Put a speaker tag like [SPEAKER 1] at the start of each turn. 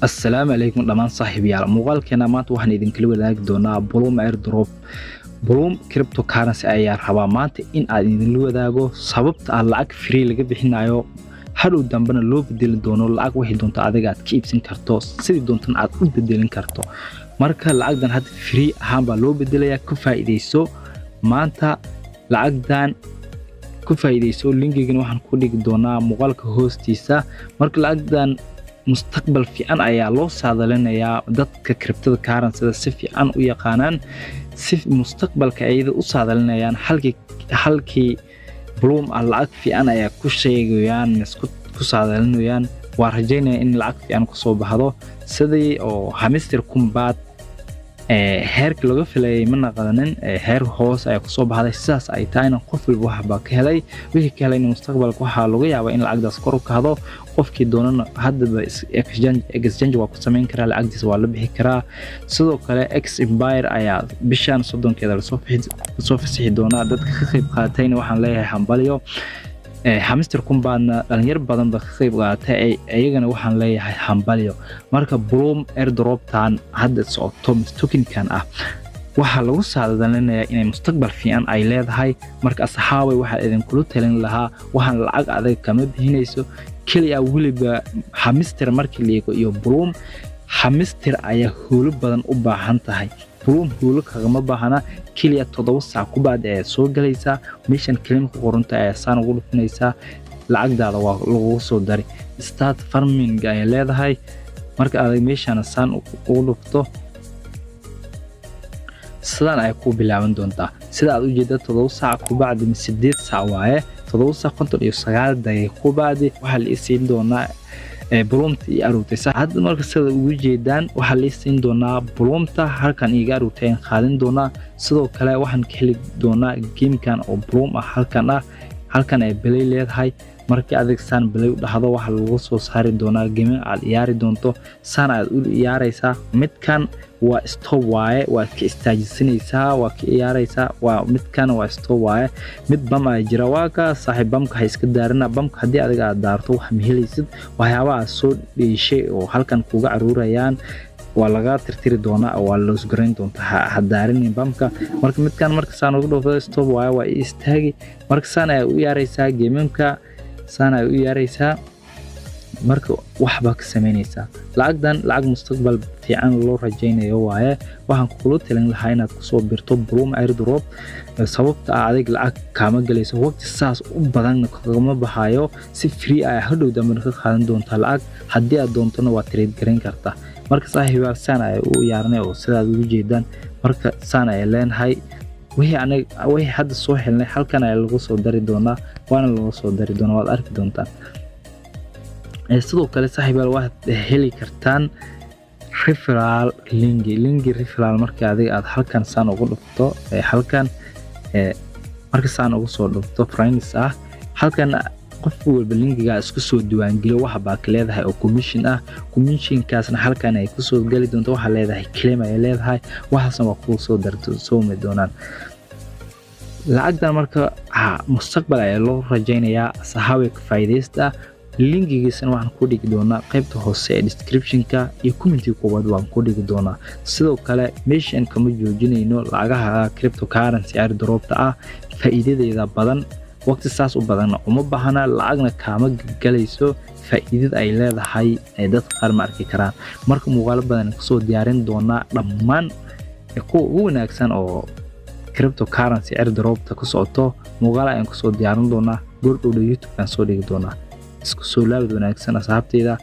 [SPEAKER 1] السلام عليكم dhamaan saaxiibayaal muuqaalkeena maanta waxaan idin kala wadaagi doonaa Bloom airdrop Bloom cryptocurrency ayaa rabaa maanta in aan idin la wadaago sababta aan lacag free laga bixinayo hadhow dambana loo bedeli doono lacag wixii doonto adiga aad ka iibsan karto sidii doontan aad u bedelin karto marka lacagdan hadda free ahaan baa loo bedelayaa ka faa'iideyso maanta lacagdan ku faa'iideyso linkigan waxaan ku dhigi doonaa muuqaalka hoostiisa marka lacagdan mustaqbal fiican ayaa loo saadalinayaa dadka cryptocurrency si fiican u yaqaanaan si mustaqbalka ayada u saadalinayaan halkii Bloom lacag fiican ayaa ku sheegayaan ku saadalinayaan waa rajaynaya in lacag fiican ku soo baxdo sidii oo hamster kumbaad heerka laga filayay ma naqanin heer hoos ay ku soo baxday sidaas ay tahay in qof walba waxba ka helay wixii ka helay mustaqbalka waxa laga yaabaa in lacagdaas kor u kacdo qofkii doonana hadaba exchange waa ku sameyn karaa lacagdiisa waa la bixi karaa sidoo kale X Empire ayaa bishan 30keeda la soo fasaxi doona dadka ka qayb qaatayna waxaan leeyahay hambalyo hamster kumbaadna dhalinyar badan ba ka qayb qaatay ayagana waxaan leeyahay hambalyo marka Bloom airdrop tan hadda socoto tokenkan ah waxa lagu saadaalinayaa in mustaqbal fiican ay leedahay marka asxaabay waxa idin kula talin lahaa waxaan lacag adag kama bixinayso kaliya waliba hamster markii leeyo iyo Bloom hamster ayaa hawlo badan u baahan tahay Bloom hawlo kagama baahana kaliya 7 saac ku baad ee soo galaysa meeshan kelimka qoranta ay saan ugu dhufinaysa lacagdaada waa lagu soo dari start farming ay leedahay marka aad meeshan saan ugu dhufto sidaan ay ku bilaaban doontaa sida aad u jeedo 7 saac ku baad 8 saac waaye 7 saac 59 daqiiqo ku baad waxa la isiin doonaa Bloomta iyo aruurtaysa hadda marka sida ugu jeedaan waxa la isiin doonaa Bloomta halkan iga aruurtay qaadan doonaa sidoo kale waxaan ka heli doonaa gamekan oo Bloom ah halkan ay play leedahay markii adag saan play u dhahdo waxa lagu soo saari doonaa game aad ciyaari doonto saan aad u ciyaaraysaa midkan waa stop waaye waa ka istaajisanaysaa waa ka ciyaaraysaa waa midkan waa stop waaye mid bam ay jira waa ka saaxiib bamka hay iska daarina bamka hadii adiga aad daarto wax ma helaysid waxyaabaha soo dheeshay oo halkan kuga aruurayaan waa laga tirtiri doonaa oo waa loo sugarayn doontaa hadaarin bamka marka midkan marka saan ugu dhufto stop waaye waa istaagi marka saan ay u ciyaaraysaa gameemka saan ay u ciyaaraysaa marka waxba ka sameynaysa lacagdan lacag mustaqbal fiican loo rajaynayo waaye waxaan kula talin lahaa inaad ku soo birto Bloom airdrop sababta adig lacag kama galayso waqti saas u badan kagama baxayo si free ah hadhow dambe ka qaadan doonta lacag hadii aad doontona waa trade garan kartaa marka saaxiibayaal saan ay u ciyaarnay oo sidaad ugu jeedaan marka saan ay leenahay wixii hadda soo helnay halkan ay lagu soo dari doonaa waana lagu soo dari doonaa waad arki doontaan sidoo kale saaxiibayaal waxaad heli kartaan referral link referral marka adiga aad halkan saan ugu dhufto halkan marka saan ugu soo dhufto friends ah halkan qof walba linkiga isku soo diiwaan geliyo waxa baa ka leedahay oo commissionkaasna halkan ay ku soo gali doonto waxa leedahay claim ay leedahay waxaasna waa ku soo darto soo mid doonaan lacagdan marka mustaqbal ay loo rajaynayaa saxaabay ka faa'iideysta linkigiisana waxaan ku dhigi doonaa qaybta hoose ee description-ka iyo comment-ka koowaad waan ku dhigi doonaa sidoo kale meeshan kama joojinayno lacagaha cryptocurrency airdrop-ta faa'iidadeeda badan waqti saas u badan uma baahna lacagna kama galayso faa'iidada ay leedahay ee dadka qaar ma arki karaan marka muuqaal badan ku soo diyaarin doonaa dhammaan kuwa ugu wanaagsan oo cryptocurrency airdrop-ta ku socoto muuqaal aan ku soo diyaarin doonaa goordhow YouTube kan soo dhigi doonaa isku soo laabad wanaagsan asxaabteyda